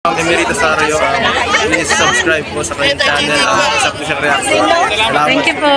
Emerita Sario, please subscribe po sa kanyang channel. Isa po siyang reaction. Salamat. Thank you po.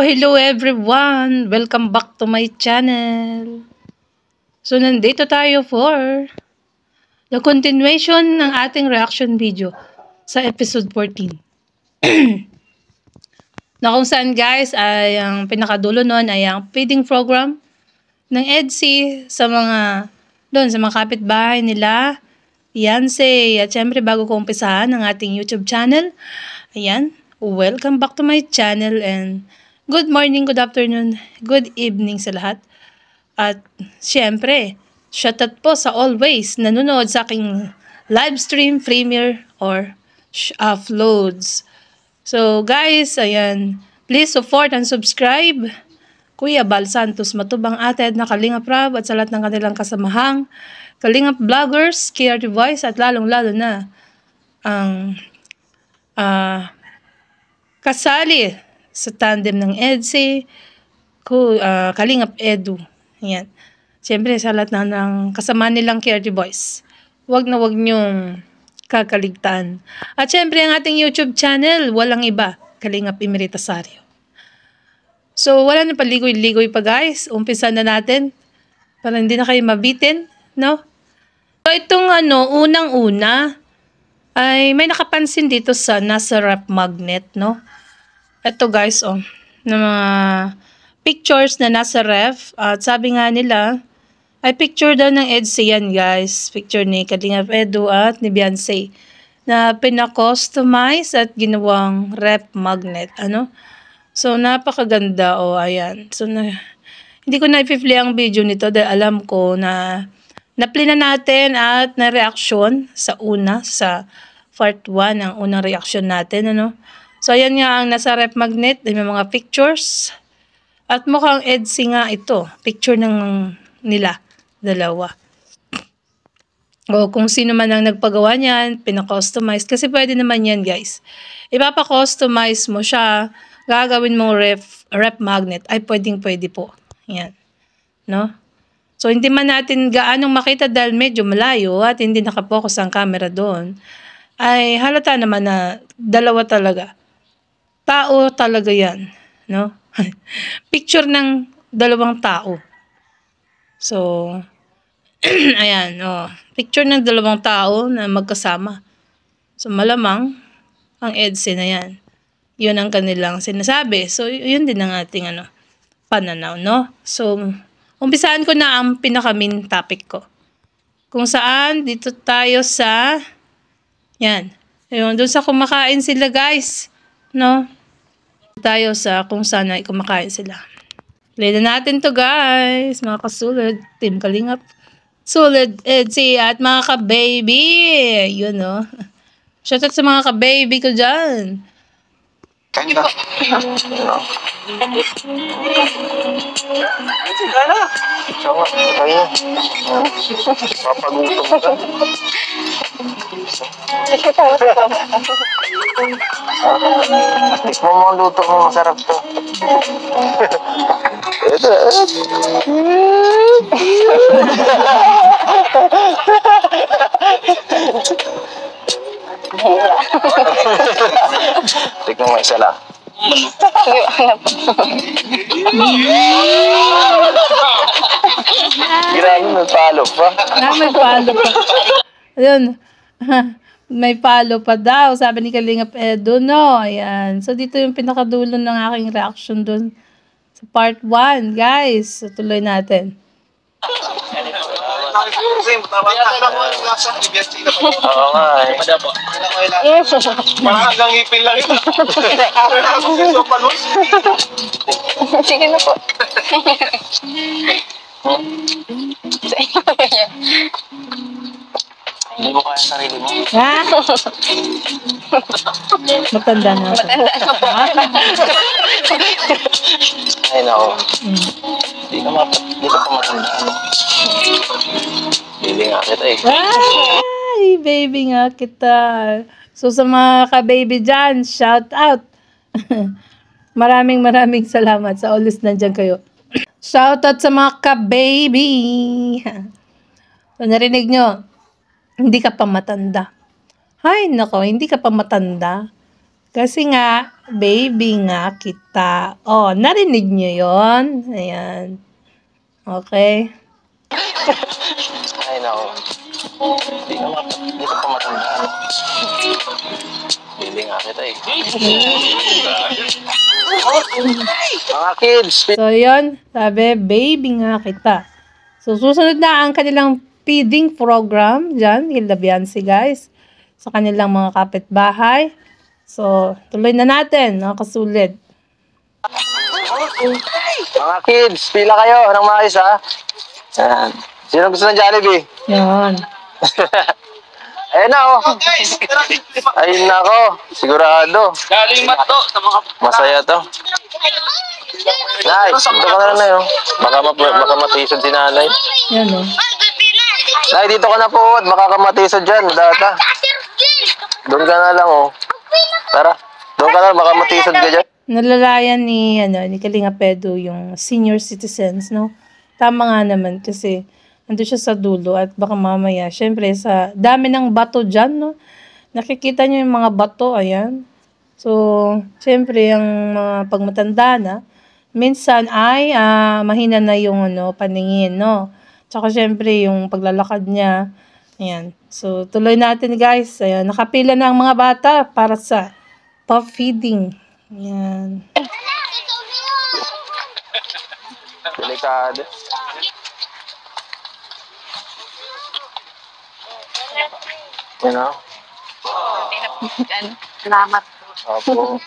Hello everyone! Welcome back to my channel. So, nandito tayo for the continuation ng ating reaction video sa episode 14. Na kung saan guys, ay ang pinakadulo nun ay ang feeding program ng EDSI sa mga kapitbahay nila, Yansei. At syempre bago ko umpisahan ang ating YouTube channel, ayan, welcome back to my channel and good morning, good afternoon, good evening sa lahat. At syempre, shoutout po sa always nanonood sa aking live stream, premiere, or uploads. So guys, ayan, please support and subscribe Kuya Bal Santos Matubang, Ate Edna Kalingap Rab, at sa lahat ng kanilang kasamahang Kalingap Vloggers, Creative Voice, at lalong-lalo na ang kasali sa tandem ng EDSI, Kalingap Edu. Ayan. Siyempre, sa lahat ng kasama nilang Creative Voice, wag na wag niyong kakaligtaan. At siyempre, ang ating YouTube channel, walang iba, Kalingap Emerita Sario. So, wala na paligoy-ligoy pa guys. Umpisa na natin para hindi na kayo mabitin, no? So, itong unang-una, ay may nakapansin dito sa nasa rep magnet, no? Ito guys, na mga pictures na nasa ref. At sabi nga nila, ay picture daw ng EDSI yan guys. Picture ni Kalingap Edu at ni Beyonce na pinakustomize at ginawang ref magnet. So, napakaganda. Ayan. So, hindi ko na i-play ang video nito dahil alam ko na na-play na natin at na-reaction sa part 1, ang unang reaction natin. So, ayan nga ang nasa rep magnet. May mga pictures. At mukhang EDSI nga ito. Picture ng nila. Dalawa. O kung sino man ang nagpagawa niyan, pinakustomize. Kasi pwede naman yan, guys. Ipapakustomize mo siya. Gagawin mong rep magnet. Ay, pwede po. Yan. No? So, hindi man natin gaanong makita dahil medyo malayo at hindi nakapokus ang camera doon. Ay, halata naman na dalawa talaga. Tao talaga yan, no? Picture ng dalawang tao. So, ayan, picture ng dalawang tao na magkasama. So, malamang ang EDSI na yan. Yun ang kanilang sinasabi. So, yun din ang ating pananaw, no? So, umpisaan ko na ang pinaka-main topic ko. Kung saan, dito tayo sa, yan, doon sa kumakain sila, guys, no? Tayo sa kung saan ay kumakain sila. Play na natin to guys, mga kasulad, Team Kalingap, Sulad, EDSI, at mga ka-baby. Yun Shoutout sa mga ka-baby ko dyan. Kanda. Sawa, kaya. Papagutom ka. Tikmo mo ang luto mo, masarap to. Ito. Tikmo mo isa lang. Grabe, may palo pa. May palo pa. Ayun. May palo pa daw, sabi ni Kalingap Edu, no? Ayan. So, dito yung pinakadulo ng aking reaction dun sa part 1, guys. So, tuloy natin. Oo nga eh. Parang hanggang ngipin lang yun. Sige na po. Hindi mo kaya sarili mo. Ha? Matanda na ako. Matanda na po. Ay, nako. Mm. Di ka pa matandaan. Hindi nga kita eh. Ay, baby nga kita. So sa mga ka-baby dyan, shout out. Maraming salamat sa always nandyan kayo. Shout out sa mga ka-baby. So narinig nyo, hindi ka pa matanda. Ay, nako, hindi ka pa matanda. Kasi nga, baby nga kita. Oh, narinig nyo yon. Ayan. Okay. Ay, nako. Di ka pa matandaan. Hindi nga kita eh. Mga kids, So, yun. Sabi, baby nga kita. So, susunod na ang kanilang feeding program dyan. Hilda Biansi, guys. Sa kanilang mga kapitbahay. So, tuloy na natin, mga kasulid. mga kids, pila kayo ng maayos ha. Yan. Sino gusto ng Jollibee? Yan. Ayun na oh. Ayun na ako. Sigurado. Galing mato sa mga... Masaya to. Nay, dito ka na lang na yun. Baka matisod si nanay. Yan, oh. Nay, dito ka na po. Baka matisod dyan. Data. Doon ka na lang oh. Tara. Doon ka na. Baka matisod ka dyan. Nalalayan ni Kalinga Pedro yung senior citizens, no? Tama nga naman kasi ando siya sa dulo at baka mamaya, syempre sa dami ng bato dyan, no? Nakikita niyo yung mga bato, ayan. So, syempre, yung mga pagmatanda na, minsan ay mahina na yung paningin, no? Tsaka syempre, yung paglalakad niya, ayan. So, tuloy natin guys. Ayan, nakapila na ang mga bata para sa pop feeding. Ayan. Delikado. You know? Salamat. Opo.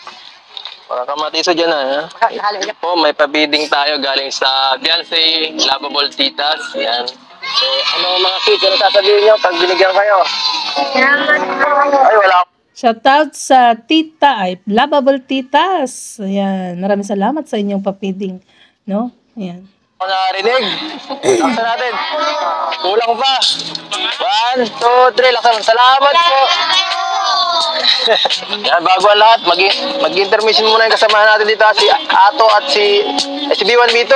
Para ka matisod dyan ha. Po, may pabiding tayo galing sa Beyonce, Lovable Titas. Yan. So, ano mga kids, ano sasabihin nyo pag binigyan kayo? Ay, wala. Shoutout sa tita ay Lovable Titas. Ayan. Maraming salamat sa inyong papiding. No? Ayan. Ako narinig. Laksan natin. Kulang pa. 1, 2, 3. Laksan. Salamat po. Yan, bago ang lahat, mag-intermission muna yung kasama natin dito. Si Ato at si B1 B2.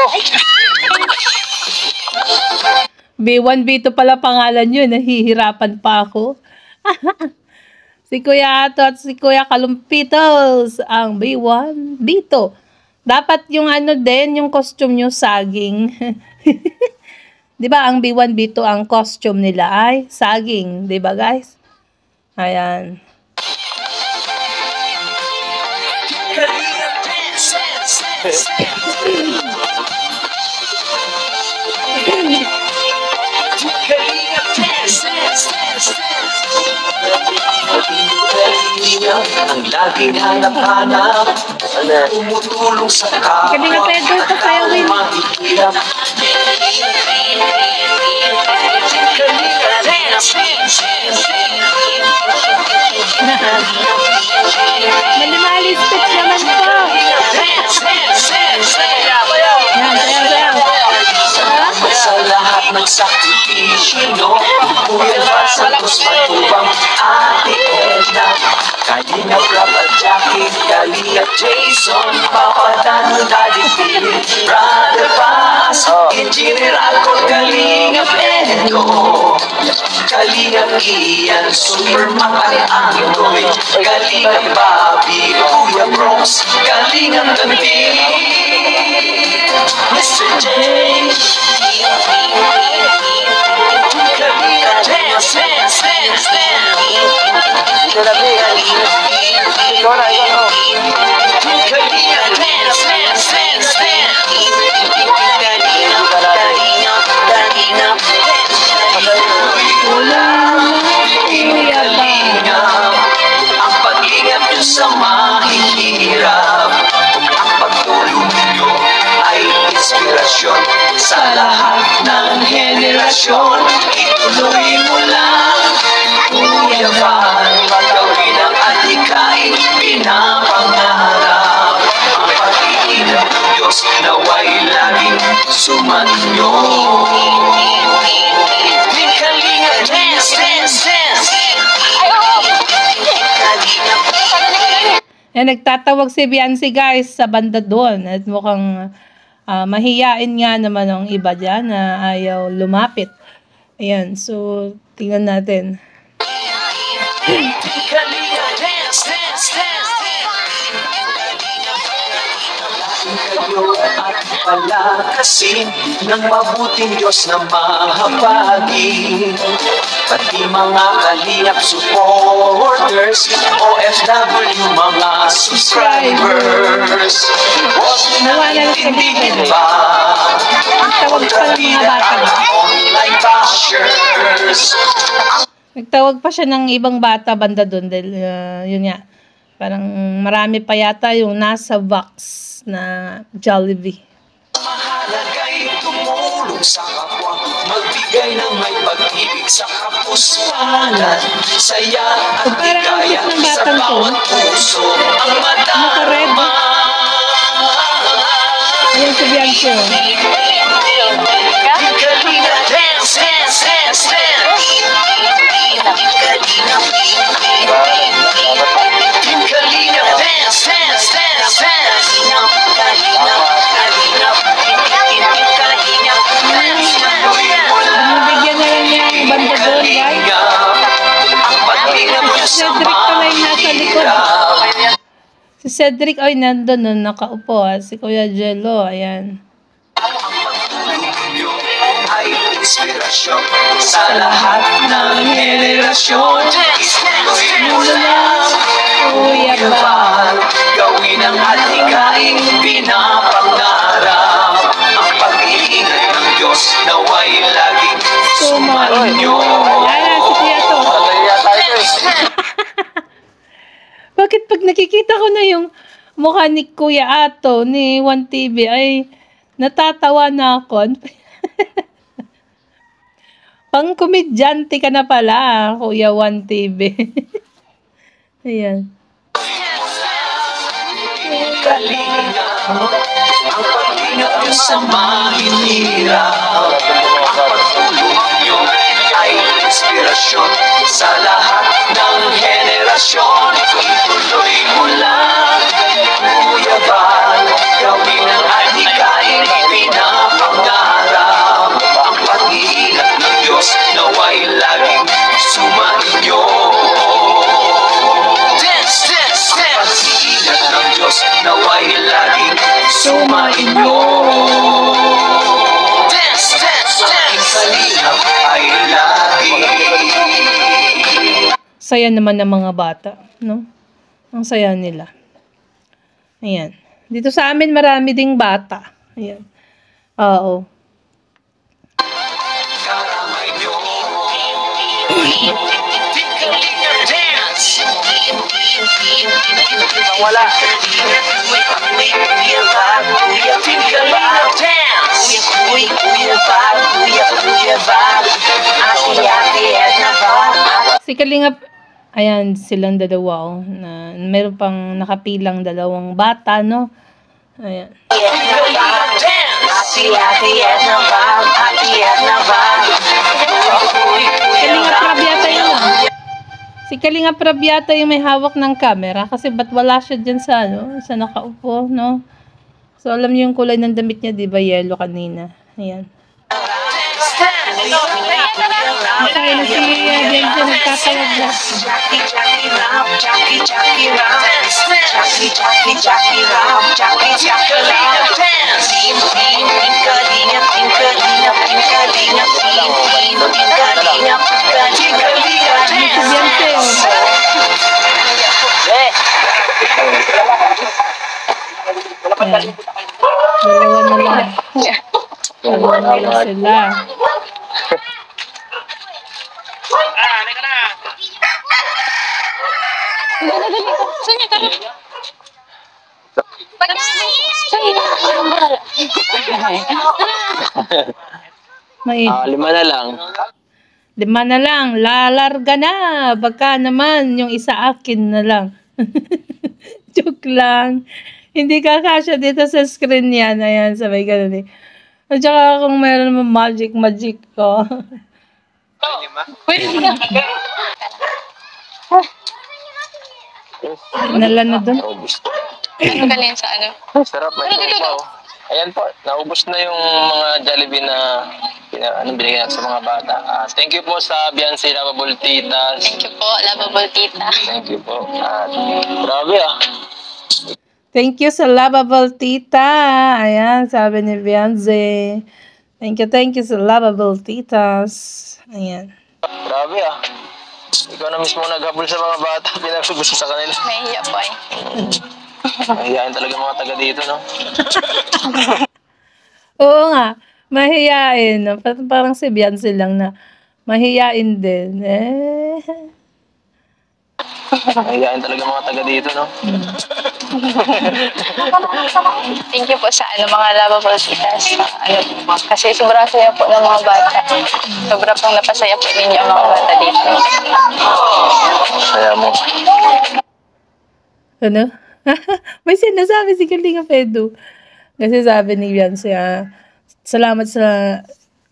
B1, B2 pala pangalan yun. Nahihirapan pa ako. Si Kuya Ato at si Kuya Kalumpitos. Ang B1, B2. Dapat yung din, yung costume nyo saging. Di ba ang B1, B2 ang costume nila ay saging. Di ba guys? Ayan. Ang laging hanap-hanap tumutulong sa Kalinga Pedro, pasayawin. Malimalis pitch naman po. Yan, sayaw. Sa lahat ng sakripisyo Kuya Val Santos Matubang Ate Edna Kalinga Prab at Jackie Kali at Jason Papatan Daddy Phil Brother Paz Engineer Alcon Kalinga Pedro Kalinga Ian Superman at Andoy Kalinga Bobby Kuya Bronx Kalinga Tantin Mr. J sa lahat ng henerasyon. Ituloy mo lang, Kuya Val, gawin ang adhikain pinapangarap. Ang pag-ibig ng Diyos naway laging sumanyo. Kalinga, dance, dance, dance. Yan, nagtatawag si Beyonce guys sa banda doon. At mukhang mahiyain nga naman ang iba dyan na ayaw lumapit. Ayan, so tingnan natin. Kalinga, dance, dance, dance. Kayo at palakasin ng mabuting Diyos na mahabagin. Pati mga kalingap supporters, OFW mga subscribers. Huwag na itindigin pa ang trapida at online bashers. Nagtawag pa siya ng ibang bata banda doon dahil yun nga. Parang marami pa yata yung nasa box na Jollibee. Mahalaga'y tumulong sa kapwa, magbigay ng may pag-ibig sa kapuspanan, saya at bigaya sa bawat puso ang madarama. Ayan si Beyonce. Kalinga, dance, dance, dance, dance. Kalinga, dance, dance, dance, dance. Bigyan na lang niya ang banda doon guys. Cedric pala yung nasa likod. Si Cedric, ay nandun nun, nakaupo Si Kuya Jello, ayan. Ay inspirasyon sa lahat ng henerasyon. Ituloy mo lang, Kuya Val, gawin ang adhikain pinapangarap. Ang pag-iingat ng Diyos naway laging sumainyo. Ayan, si Kuya to. Bakit pag nakikita ko na yung mukha ni Kuya Ato, ni 1TV, ay natatawa na ako. Pang komedyante ka na pala, Kuya 1TV. Ayan. Kalinga, ang pag-ingat nyo sa mahihirap. Ang pagtulong nyo ay inspirasyon sa lahat ng henerasyon. Ituloy mo lang, Kuya Val, gawin ang adhikain pinapangarap. Ang pag-iingat ng Diyos naway laging sumainyo. Dance, dance, dance. Ang pag-iingat ng Diyos naway laging sumainyo. Dance, dance, dance. Ang kalingap ay lagi. Saya naman ng mga bata, no? Ang saya nila. Ayan. Dito sa amin marami ding bata. Ayan. Oo. Karamay nyo. Tingkalinga dance. Wala. Tingkalinga dance. Si Kalingap, ayan, silang dalawa, na meron pang nakapilang dalawang bata, no? Ayan. Tingkalinga dance. Kalingap Rabiata yun, no? Si Kalingap Rabiata yung may hawak ng camera kasi ba't wala siya dyan sa, sa nakaupo, no? So, alam niyo yung kulay ng damit niya, di ba? Yellow kanina. Ayan. Okay, na si Jensen nagtatawag na. Ayan. Dalawa na lang. Dalawa na lang sila. May 5 na lang. 5 na lang. Lalarga na. Baka naman yung isa akin na lang. Joke lang. Hindi kakasya dito sa screen yan. Ayan, sabay ganun eh. At saka kung meron naman magic ko. Nalan na doon. Naubos. Galing sa ano. Sarap, may sabaw. Ayan po, naubos na yung mga Jollibee na binigyan natin sa mga bata. Thank you po sa Biancy Lovable Titas. Thank you po, lovable tita. Thank you po. Grabe Thank you sa lovable tita. Ayan, sabi ni Beyonce. Thank you sa lovable titas. Ayan. Grabe Ikaw na mismo naghabol sa mga bata. Pinagsugusto sa kanila. Nahihiya po eh. Mahihain talaga mga taga dito, no? Oo nga, mahiyain. No? Parang si Beyonce lang na mahiyain din. Mahihain talaga mga taga dito, no? Thank you po sa mga lovable titas. Kasi sobrang saya po ng mga bata. Sobrang pong napasaya po ninyo ang mga bata dito. Saya mo. Ano? May sinasabi si Kalinga Pedro. Kasi sabi ni Beyonce, salamat sa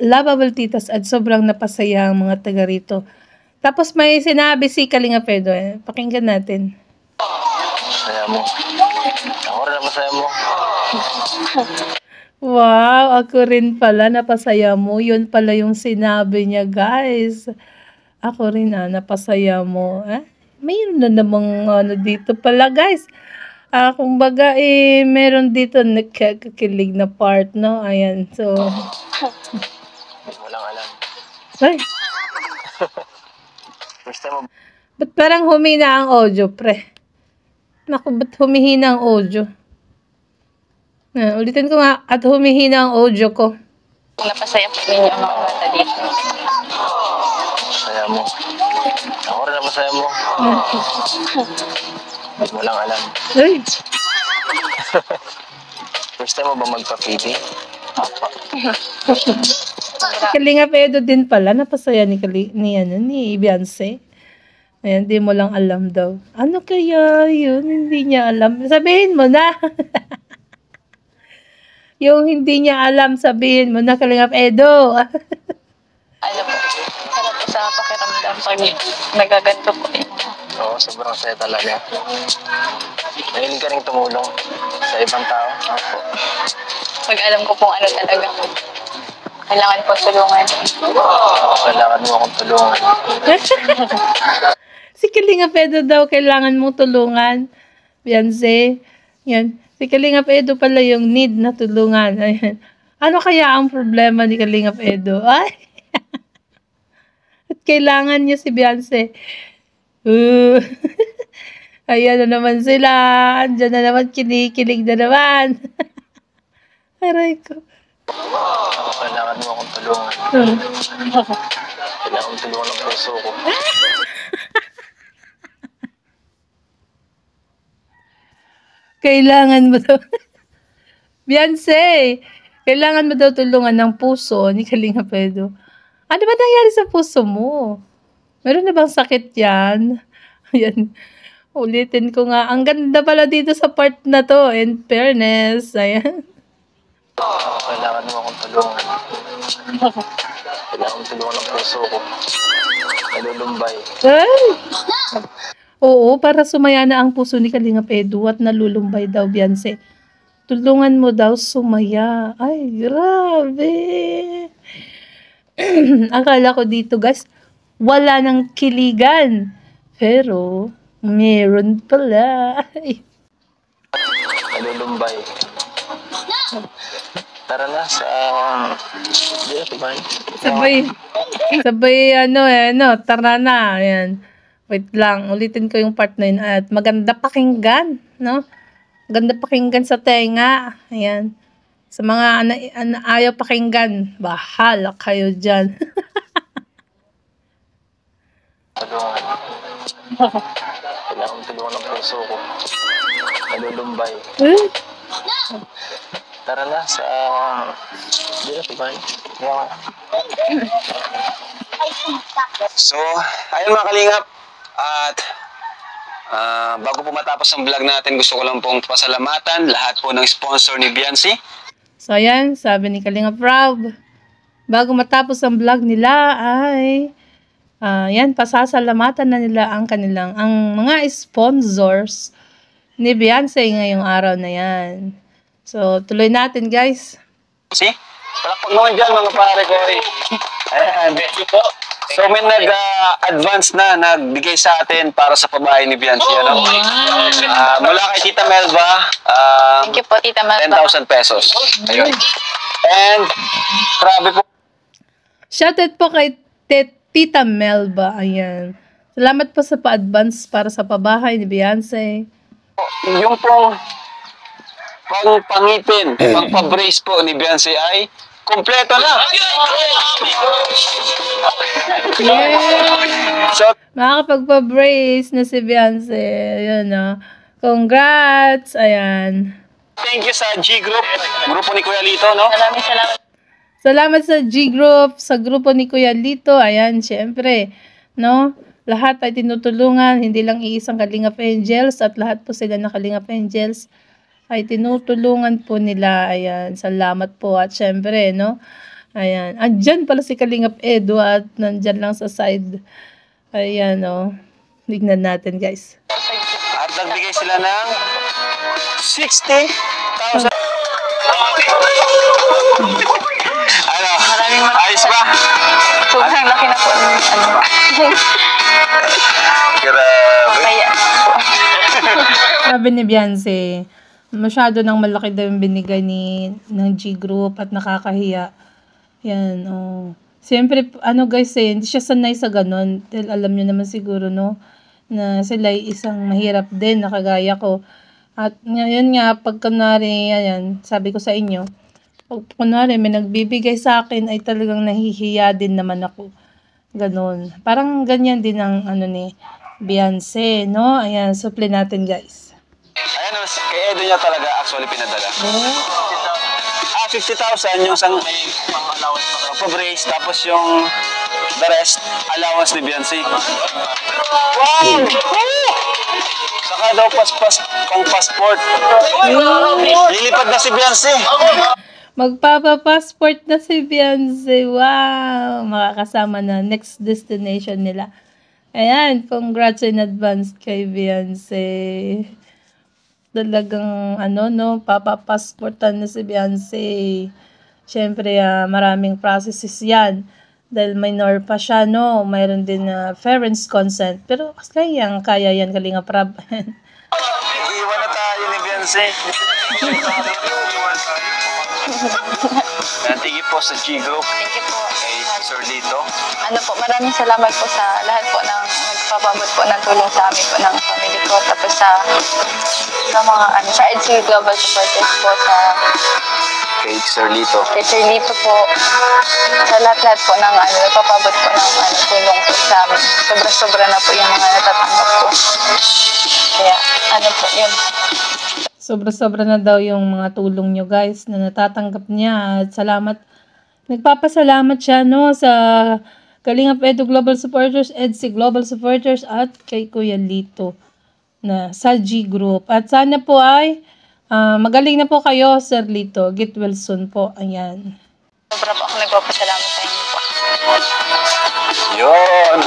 lovable titas at sobrang napasaya ang mga taga rito. Tapos may sinabi si Kalinga Pedro. Pakinggan natin. Saya mo. Ako rin napasaya mo. Wow, ako rin pala napasaya mo. Yun pala yung sinabi niya, guys. Ako rin napasaya mo. Mayroon na namang dito pala, guys. Kumbaga, meron dito nagkakakilig na part, no? Ayan, so. Hindi mo lang alam. Ay, First time mo. ba't parang humina ang audio, pre? Naku, ba't humihina ang audio? Ulitin ko nga, at humihina ang audio ko. Napasaya po ninyo ang mga bata dito. Saya mo. Ako rin napasaya mo. Hindi mo lang alam. Ay, First time mo ba magpa-PT? Kalinga Pedro din pala, napasaya ni Beyonce. Ayan, di mo lang alam daw. Ano kaya yun? Hindi niya alam. Sabihin mo na. Yung hindi niya alam, sabihin mo na, Kalinga Pedro. Ano po, sarap po sa pakiramdam pag nagaganto po eh. Oo, sobrang saya talaga. Mahiling ka rin tumulong sa ibang tao. Opo. Pag alam ko pong ano talaga. Kailangan po tulungan. Kailangan mo akong tulungan. Si Kalinga Pedro daw, kailangan mong tulungan. Beyonce. Yan. Si Kalinga Pedro pala yung need na tulungan. Ayan. Ano kaya ang problema ni Kalinga Pedro? Ay! At kailangan niya si Beyonce. Ayan na naman sila. Andiyan na naman, kinikilig na naman. Aray ko. Kailangan mo akong tulungan. Kailangan mo tulungan ng puso ko. Kailangan mo daw. Beyonce, kailangan mo daw tulungan ng puso ni Kalinga Pedro. Ano ba nangyari sa puso mo? Meron na bang sakit yan? Ayan. Ulitin ko nga. Ang ganda pala dito sa part na to. In fairness. Ayan. Kailangan mo akong tulungan. Kailangan mo tulungan ng puso ko. Nalulumbay. Ay! Oo, para sumaya na ang puso ni Kalinga Pedro at nalulumbay daw, Beyonce. Tulungan mo daw sumaya. Ay, grabe. Akala ko dito, guys, wala nang kiligan. Pero, meron pala. Ay. Nalulumbay. Tara na sa... Hindi na, Sabay, tara na. Ayan. Wait lang, ulitin ko yung part na yun. At maganda pakinggan, no? Maganda pakinggan sa tenga. Ayan. Sa mga ayaw pakinggan, bahala kayo dyan. tulungan. Kailangan Kailangan tulungan ng puso ko. Nalulumbay. Tara na sa... Hindi na, sabay. So, ayun mga kalingap. At bago po matapos ang vlog natin, gusto ko lang pong pasalamatan lahat po ng sponsor ni Biancy. So, ayan, sabi ni Kalingap Rob, bago matapos ang vlog nila ay, yan, pasasalamatan na nila ang mga sponsors ni Beyonce ngayong araw na yan. So, tuloy natin, guys. See? Palakpag naman dyan mga pare ko. Ayan. So, may nag-advance na nagbigay sa atin para sa pabahay ni Biancy. Ano? Mula kay Tita Melba, Thank you po, Tita Melba. 10,000 pesos. Ayun. And, grabe po. Shoutout po kay Tita Melba. Ayan. Salamat po sa pa-advance para sa pabahay ni Beyonce. Yung pong pang-pangipin, pang-pabrace po ni Biancy ay kompleto na. So, Makakapagpa-brace na si Beyonce. Ayan, no. Congrats! Ayan. thank you sa G Group, grupo ni Kuya Lito, no? Maraming salamat. Salamat sa G-Group, sa grupo ni Kuya Lito. Ayan, syempre, no? Lahat ay tinutulungan, hindi lang iisang Kalingap Angels at lahat po sila na Kalingap Angels ay tinutulungan po nila. Ayan, salamat po. At syempre, no? Ayan, andyan pala si Kalingap Edu at nandyan lang sa side. Ayan, no? Tignan natin, guys. At nagbigay sila ng 60,000. Ano? Ayos ba? Sobrang laki na po. Grabe. Kaya. Sabi ni Beyonce, masyado nang malaki daw yung binigay ng G-Group at nakakahiya. Yan, oh. Siyempre, ano guys hindi siya sanay sa ganun. Dahil alam nyo naman siguro, no, na sila ay isang mahirap din, nakagaya ko. At ngayon nga, pag kunwari, ayan, sabi ko sa inyo, pag kunwari may nagbibigay sa akin, ay talagang nahihiya din naman ako. Ganun. Parang ganyan din ang ano ni Beyonce, no? Ayan, supply natin guys. Ayan, kay Edo niya talaga actually pinadala. 50,000 yung sang pa-brace, tapos yung the rest, allowance ni Beyonce. Wow! Saka daw pang passport. Lilipad na si Beyonce. Magpapa-passport na si Beyonce. Wow! Makakasama na next destination nila. Ayan, congrats in advance kay Beyonce. Talagang papapassportan na si Beyonce. Siyempre, maraming processes yan. Dahil minor pa siya, no? Mayroon din parents consent. Pero kaya yan, Kalingap Rob. Iiwan na tayo ni Beyonce. Thank you po sa G-Group. Thank you po. Kay Sir Lito. Maraming salamat po sa lahat po ng nagpapabot po ng tulong sa amin po ng family ko. Tapos sa mga sa EDC Global Supporters po, Kay Sir Lito. kay Sir Lito po, sa lahat po ng nagpapabot po ng tulong po sa amin. Sobra-sobra na po yung mga natatanggap ko. Kaya po yun. Sobra-sobra na daw yung mga tulong nyo guys na natatanggap niya. At salamat. Nagpapasalamat siya, no, sa Kalingap Edu Global Supporters, EDC Global Supporters at kay Kuya Lito na sa G-Group. At sana po ay magaling na po kayo, Sir Lito. Get well soon po. Ayan. Sobra po ako nagpapasalamat sa inyo po. Yun.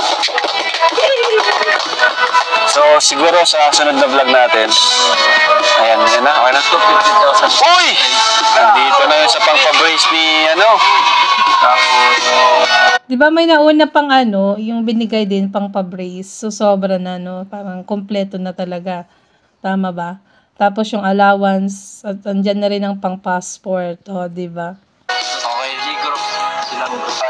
So, siguro sa sunod na vlog natin, ayan na, okay na. 50,000. Uy! Nandito na yun sa pang-pabrace ni, Di ba may nauna pang yung binigay din pang pabrace. So, sobra na, no? Parang kompleto na talaga. Tama ba? Tapos yung allowance, at andyan na rin ang pang passport. O, di ba? Okay, G-Group.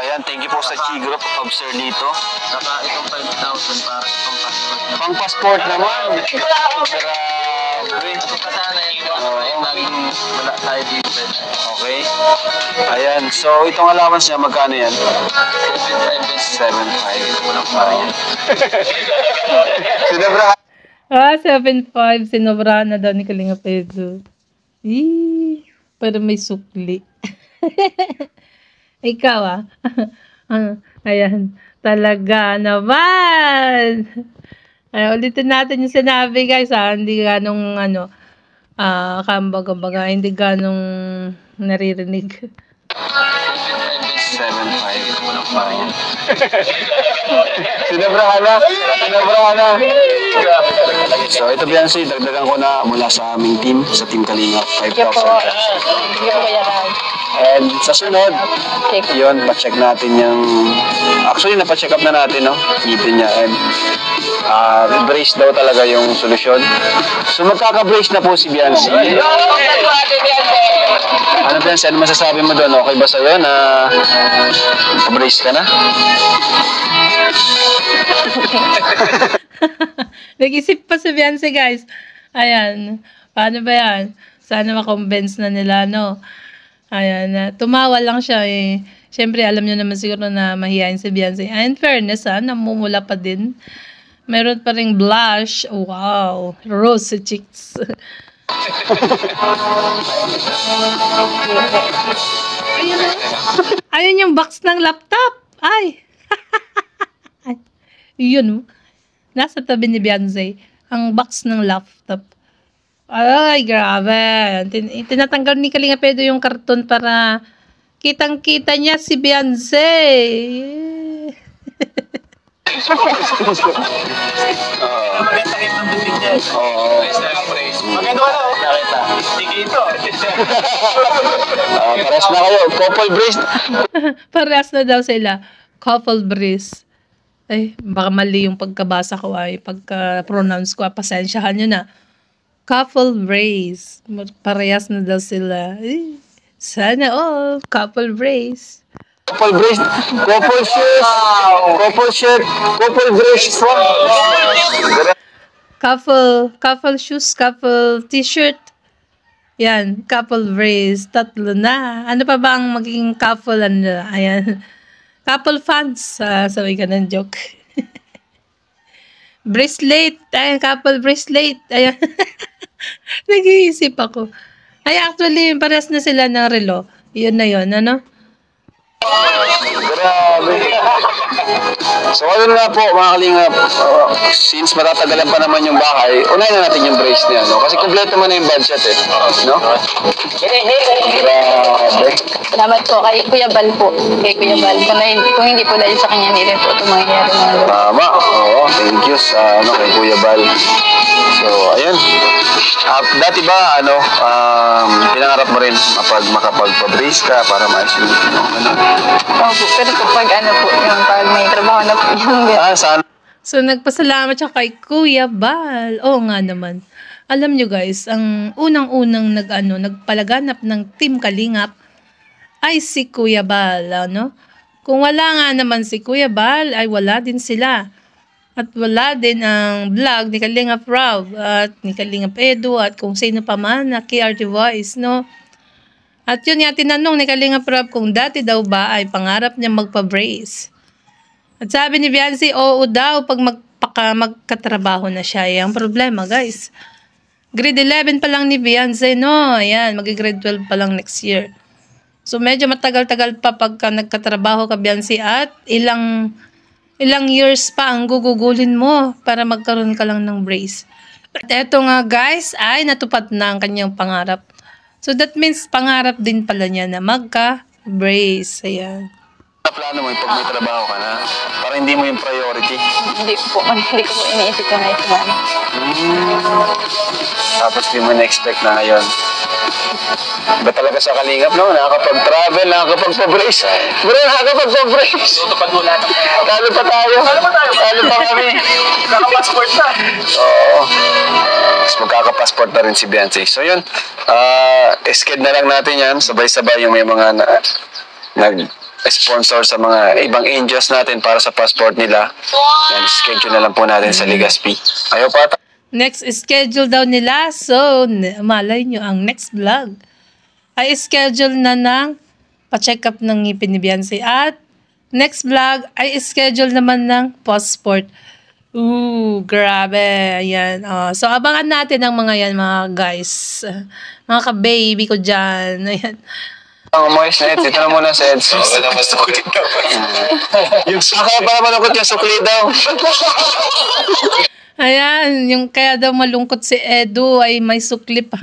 Ayan, thank you po sa G-Group of Sir Lito. Saka itong 5,000 para sa pang-passport. Pang-passport naman. Grabe. Kasana yung laging wala tayo dito. Okay. Ayan, so itong allowance niya, magkano yan? 7,500. 7,500. Walang pa rin. Sinabra. 7.5. Sinobra na daw ni Kalinga Pedro. Para may sukli. Ikaw ayan. Talaga naman. Ulitin natin yung sinabi guys Hindi ganong kambaga-baga. Hindi ganong naririnig. 7.5. Sinabrahan na. So ito Biancy, dagdagan ko na mula sa aming team, sa Team Kalinga, 5,000 cash. And sa sunod, yun, pa-check natin yung... Actually, napa-check up na natin, no? Ngipin niya. And brace daw talaga yung solusyon. So magkaka-brace na po si Biancy. Ano Biancy, ano masasabi mo doon? Okay ba sa'yo na brace ka na? Nag-isip pa si Beyonce guys. Ayan. Paano ba yan? Sana makonvince na nila, no? Ayan. Tumawa lang siya eh. Siyempre, alam nyo naman siguro na mahihayin si Beyonce. And fairness, namumula pa din. Meron pa ring blush. Wow. Rose cheeks. Ayun yung box ng laptop. Ay. Yun. Nasa tabi ni Beyonce. Ang box ng laptop. Ay, grabe. Tinatanggal ni Kalinga Pedro yung karton para kitang-kita niya si Beyonce. Maganda ka na, nakita. Sige ito. Paras na kayo, couple brace. Paras na daw sila. Couple brace. Ay, baka mali yung pagkabasa ko pagka-pronounce ko. Pasensyahan nyo na. Couple brace. Parehas na daw sila. Ay, sana all. Couple brace. Couple brace. Couple shoes. Couple shirt. Couple brace. Couple shoes. Couple t-shirt. Yan. Couple brace. Tatlo na. Ano pa ba ang magiging couple? Ayan. Couple fans. Sabi ka ng joke. Bracelet. Ayan, couple bracelet. Ayan. Nag-iisip ako. Ay, actually, pares na sila ng relo. Yun na yun, ano? Grabe. So, ano na po, mga Kalingap, since matatagalan pa naman yung bahay, unahin na natin yung brace niya, no? Kasi kompleto man na yung budget, no? Grabe. Salamat po kay Kuya Bal po. Kay Kuya Bal. Kung hindi po dahil sa kanya, hindi rin po ito mangyayari mga lolo. Tama. Oo, thank you sa kay Kuya Bal. So, ayun. Dati ba, pinangarap mo rin makapagpa-brace ka para maayos yung Opo, pero kapag yung pag may trabaho na po yung saan? So, nagpasalamat siya kay Kuya Bal. Oo nga naman. Alam nyo guys, ang unang-unang nagpalaganap ng Team Kalingap ay si Kuya Bal, ano? Kung wala nga naman si Kuya Bal, ay wala din sila. At wala din ang vlog ni Kalingap Rob at ni Kalingap Edu at kung sino pa man na KRT Voice, no? At yun nga tinanong ni Kalingap Rob kung dati daw ba ay pangarap niya magpa-brace. At sabi ni Beyonce, oo daw pag magkatrabaho na siya. Ang problema guys, grade 11 pa lang ni Beyonce, no? Ayan, mag-grade 12 pa lang next year. So medyo matagal-tagal pa pagka nagkatrabaho ka Beyonce at ilang years pa ang gugugulin mo para magkaroon ka lang ng brace. At eto nga guys, ay natupad na ang kanyang pangarap. So that means pangarap din pala niya na magka-brace. Ayan. Plano mo yung pag may trabaho ka na, para hindi mo yung priority. Hindi ko po iniisip ko na ito na. Tapos di mo na-expect na ngayon. Ba talaga sa Kalingap, no? Nakakapag-travel, nakakapag-brace. Bro, nakakapag-brace. Tutupad mo lahat. Talo pa tayo. Talo pa kami. Magkaka-passport na. Oo. Tapos magkaka-passport na rin si Beyonce. So yun, sked na lang natin yan. Sabay-sabay yung may mga nag-sponsor sa mga ibang angels natin para sa passport nila. Yan, schedule na lang po natin sa Ligaspi. Ayaw pa. Next schedule daw nila. So, malay nyo, ang next vlog ay schedule na ng pa-check up ng ngipin ni Beyonce. At next vlog ay schedule naman ng passport. Grabe. Ayan. Oh. So, abangan natin ang mga yan, mga guys. Mga ka-baby ko dyan. Ayan. Ang moist na ito na muna sa Eds. Yung saka para malungkot yung sukli daw. Ayan. Yung kaya daw malungkot si Edu ay may sukli pa.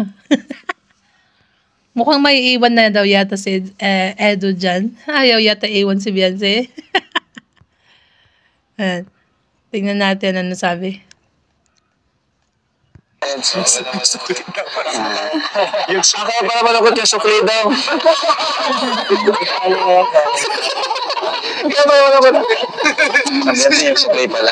Mukhang may iwan na daw yata si Edu dyan. Ayaw yata iwan si Beyonce. Ayan. Tingnan natin ano sabi. Yung saka para malungkot yung sukli daw. Kaya ba malungkot? Sabi yung sukli pala.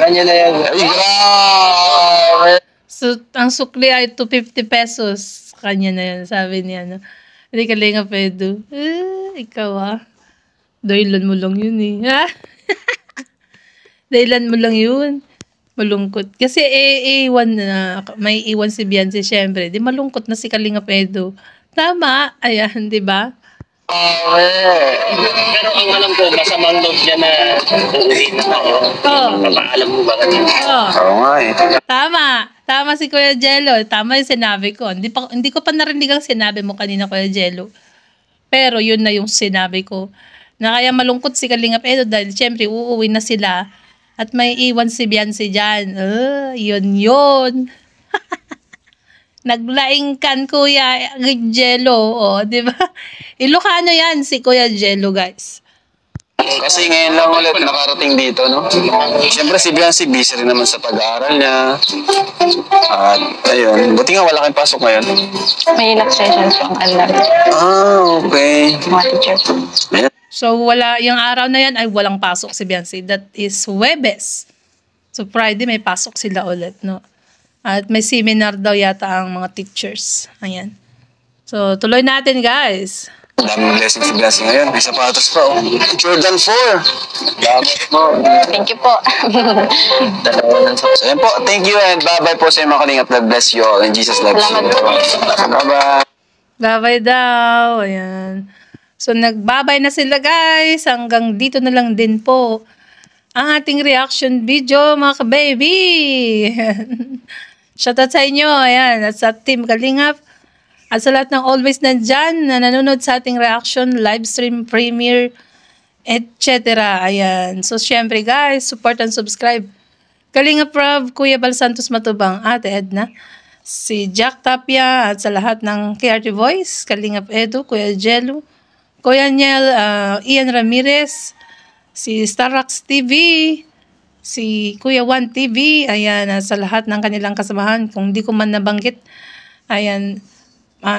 Kanya na yan. Ay, grabe. So, ang sukli ay 250 pesos. Kanya na yan, sabi niya. No? Hindi ka lang Pedro. Ikaw Dailan mo lang yun Ha? Dailan mo lang yun. Malungkot. Kasi iwan na, may iwan si Beyonce syempre. Di malungkot na si Kalinga Pedro. Tama. Ayan, di ba? Pero ang alam ko, masamang loob niya na uuwi na tayo. Papaalam mo ba kanina? Oo nga Tama. Tama si Kuya Jello. Tama yung sinabi ko. Hindi ko pa narinig ang sinabi mo kanina, Kuya Jello. Pero yun na yung sinabi ko. Na kaya malungkot si Kalinga Pedro dahil syempre uuwi na sila. At may iwan si Beyonce dyan. Yun. Naglaing kan Kuya Jello. Di ba? Ilocano yan si Kuya Jello, guys. Kasi ngayon lang ulit nakarating dito, no? Siyempre si Beyonce busy rin naman sa pag-aaral niya. At ayun, buti nga wala kayong pasok ngayon. May sessions yung alam. Okay. Mga teachers. Ayan. So, yung araw na yan ay walang pasok si Beyonce. That is Huwebes. So, Friday may pasok sila ulit, no? At may seminar daw yata ang mga teachers. Ayan. So, tuloy natin, guys. Daming blessings si Beyonce ngayon. May sapatos pa, Jordan 4. Dapat mo. Thank you po. So, ayan po. Thank you and bye-bye po sa mga kalingap. God bless you all and Jesus loves you. Bye-bye. Bye-bye daw. Ayan. So, nagbabay na sila, guys. Hanggang dito na lang din po ang ating reaction video, mga ka-baby. Shoutout sa inyo. Ayan. At sa Team Kalingap. At sa lahat ng always nandyan na nanonood sa ating reaction, live stream, premiere, etc. Ayan. So, syempre, guys, support and subscribe. Kalingap Rob, Kuya Bal Santos Matubang, Ate Edna, si Jack Tapia, at sa lahat ng KRT Voice, Kalingap Edu, Kuya Jello, Kuya Niel, Ian Ramirez, si Starrocks TV, si Kuya Juan TV, ayan, sa lahat ng kanilang kasamahan, kung di ko man nabanggit, ayan,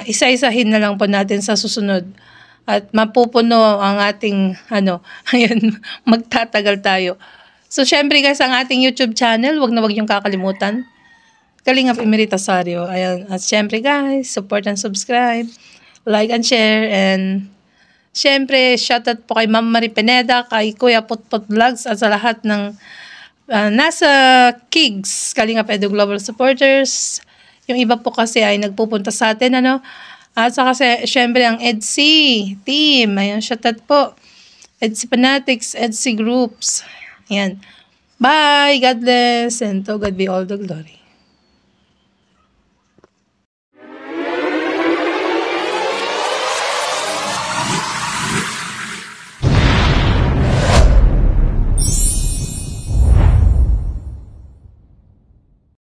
isa-isahin na lang po natin sa susunod. At mapupuno ang ating, ayan, magtatagal tayo. So, syempre guys, ang ating YouTube channel, wag na wag yung kakalimutan. Kalingap Emerita Sario. Ayan, at syempre guys, support and subscribe, like and share, and syempre, shoutout po kay Ma'am Marie Pineda, kay Kuya Putput Vlogs, at sa lahat ng nasa KIGS, Kalingap Edu Global Supporters. Yung iba po kasi ay nagpupunta sa atin, At saka syempre ang EDC team. Ayan, shoutout po. EDC Fanatics, EDC Groups. Ayan. Bye! God bless, and to God be all the glory.